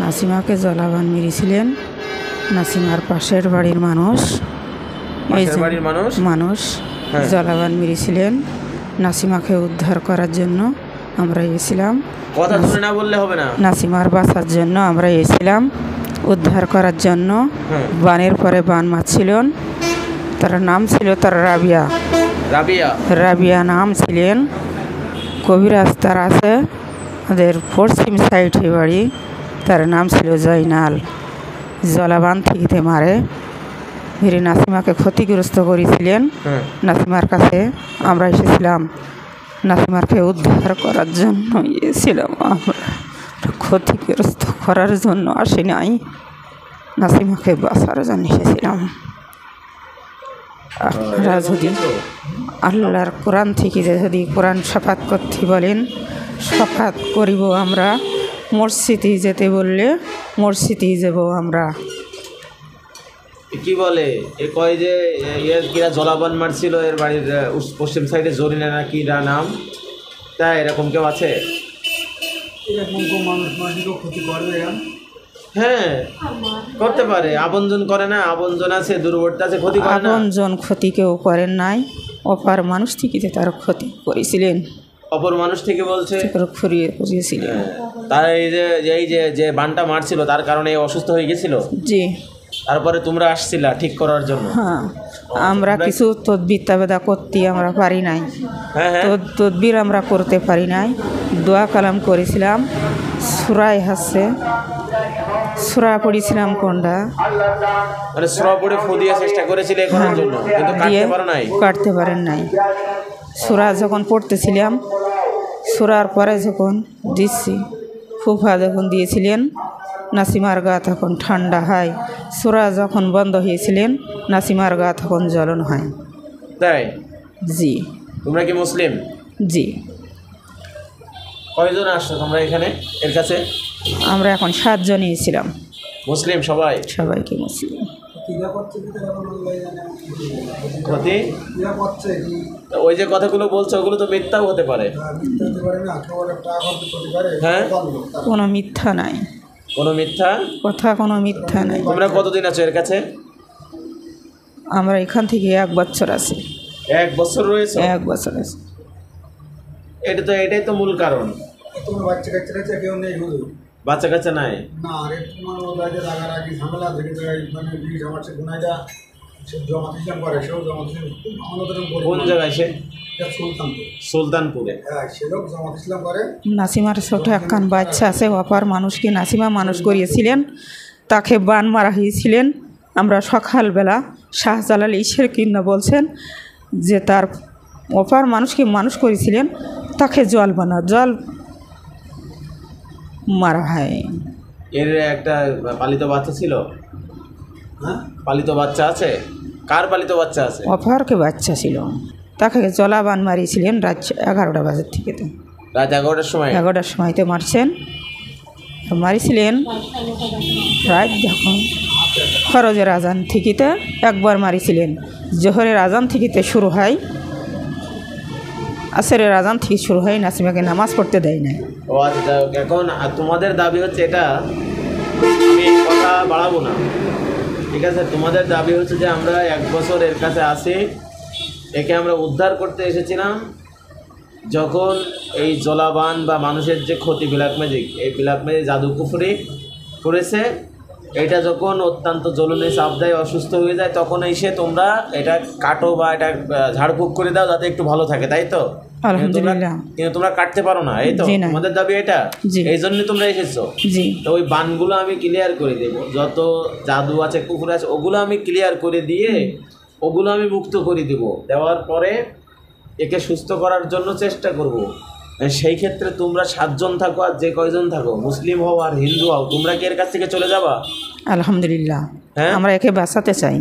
নাসিমাকে জলাবান মেরেছিলেন নাসিমার পাশের বাড়ির মানুষ। জলাবান মেরেছিলেন। নাসিমাকে উদ্ধার করার জন্য আমরা এসেছিলাম। কথা ধরে না বললে হবে না। নাসিমার বাঁচার জন্য আমরা এসেছিলাম, উদ্ধার করার জন্য। বানের পরে বান মারছিলেন। তার নাম ছিল তার রাবিয়া নাম ছিলেন। কবিরাজ তার আছে, ওদের পশ্চিম সাইডে বাড়ি। তার নাম ছিল জয়নাল। জলাবান থেকে মেরে নাসিমাকে ক্ষতিগ্রস্ত করেছিলেন। নাসিমার কাছে আমরা এসেছিলাম, নাসিমাকে উদ্ধার করার জন্য এসেছিলাম। আমরা ক্ষতিগ্রস্ত করার জন্য আসি নাই, নাসিমাকে বাঁচার জন্য এসেছিলাম। আপনারা যদি আল্লাহর কোরআন থেকে যদি কোরআন শপথ করতে বলেন, শপথ করিব। আমরা মসজিদে যেতে বললে মসজিদে যাব। আমরা কি বলে এ কয় যে কিরা জলাবান মারছিল এর বাড়ির পশ্চিম সাইডে জরিনা না কি নাম, তাই এরকম কেউ আছে? হ্যাঁ করতে পারে, আপনজন করে না, আপনজন আছে, দূরবর্তী আছে, ক্ষতি করে না। আপনজন ক্ষতি কেউ করেন নাই, অপর মানুষ থেকে তার ক্ষতি করেছিলেন। অপর মানুষ থেকে বলছে করিয়েছিলেন। তার এই যে বানটা মারছিল তার কারণে অসুস্থ হয়ে গেছিল। জি। তারপরে তোমরা আসছিলা ঠিক করার জন্য? হ্যাঁ, আমরা কিছু তদবির তাবেদা করতে আমরা পারি নাই। তদবির আমরা করতে পারি নাই। দোয়া কালাম করেছিলাম, সূরায় হাসছে, সূরা পড়েছিলাম কোনটা, মানে সূরা পড়ে ফদিয়া চেষ্টা করেছিলে করার জন্য, কিন্তু কাটতে পারেন নাই। সূরা যখন পড়তেছিলাম, সূরার পরে যখন দিচ্ছি, ফুফা যখন দিয়েছিলেন, নাসিমার গা তখন ঠান্ডা হয়। সূরা যখন বন্ধ হয়েছিলেন, নাসিমার গা তখন জ্বলন হয়। তাই? জি। তোমরা কি মুসলিম? জি। কয়জন আসছো তোমরা এখানে এর কাছে? আমরা এখন 7 জনই ছিলাম। মুসলিম সবাই? সবাইকে মুসলিম। ওই যে কথাগুলো বলছো ওগুলো তো মিথ্যাও হতে পারে। হ্যাঁ, কোনো মিথ্যা নাই, কোনো মিথ্যা কথা, কোনো মিথ্যা নাই। তোমরা কতদিন আছো এর কাছে? আমরা এখান থেকে 1 বছর আছি। 1 বছর রয়েছে? 1 বছর আছে। এটাই তো মূল কারণ। বাচ্চা কাচ্চা নাই? কোন জায়গায় সে? সুলতানপুরে। নাসিমার ছোট একখান বাচ্চা আছে, অপার মানুষকে নাসিমা মানুষ করিয়েছিলেন, তাকে বান মারা হয়েছিলেন। আমরা সকালবেলা শাহজালাল ঈশ্বর কিন্না বলছেন যে তার অপার মানুষকে মানুষ করেছিলেন, তাকে জল মারা হয়। এর একটা পালিত বাচ্চা ছিল? পালিত বাচ্চা আছে? কার পালিত বাচ্চা আছে? অপারকে বাচ্চা ছিল, তাকে জলাবান মারিয়েছিলেন রাত 11টা বাজার থেকে। তো রাত 11টার সময়? 11টার সময়তে মারছেন, মারিছিলেন রাত যখন ফরজের আজান থেকেতে একবার মারিছিলেন। জোহরের আজান থেকেতে শুরু হয়, আসরের আজান থেকে শুরু হয়। নাসিমাকে নামাজ পড়তে দেয় না। এখন তোমাদের দাবি হচ্ছে এটা, আমি কথা বাড়াবো না, ঠিক আছে? তোমাদের দাবি হচ্ছে যে আমরা 1 বছর এর কাছে আসি, একে আমরা উদ্ধার করতে এসেছিলাম। যখন এই জলাবান বা মানুষের যে ক্ষতি, ব্ল্যাক ম্যাজিক, এই ব্ল্যাক ম্যাজিক জাদু কুফরি করেছে, এটা যখন অত্যন্ত জ্বলনে চাপ দেয়, অসুস্থ হয়ে যায়, তখন এসে তোমরা এটা কাটো বা এটা ঝাড়ফুঁক করে দাও যাতে একটু ভালো থাকে, তাই তো? আলহামদুলিল্লাহ। কিন্তু তোমরা কাটতে পারো না, এই তো তোমাদের দাবি এটা? এই জন্য তোমরা এসেছো? তো ওই বানগুলো আমি ক্লিয়ার করে দেবো, যত জাদু আছে কুকুর আছে ওগুলো আমি ক্লিয়ার করে দিয়ে ওগুলো আমি মুক্ত করে দেবো। দেওয়ার পরে একে সুস্থ করার জন্য চেষ্টা করব। সেই ক্ষেত্রে তোমরা 7 জন থাকো আর যে কয়জন থাকো, মুসলিম হও আর হিন্দু হও, তোমরা কি এর কাছ থেকে চলে যাবা? আলহামদুলিল্লাহ। হ্যাঁ, আমরা একে বাঁচাতে চাই।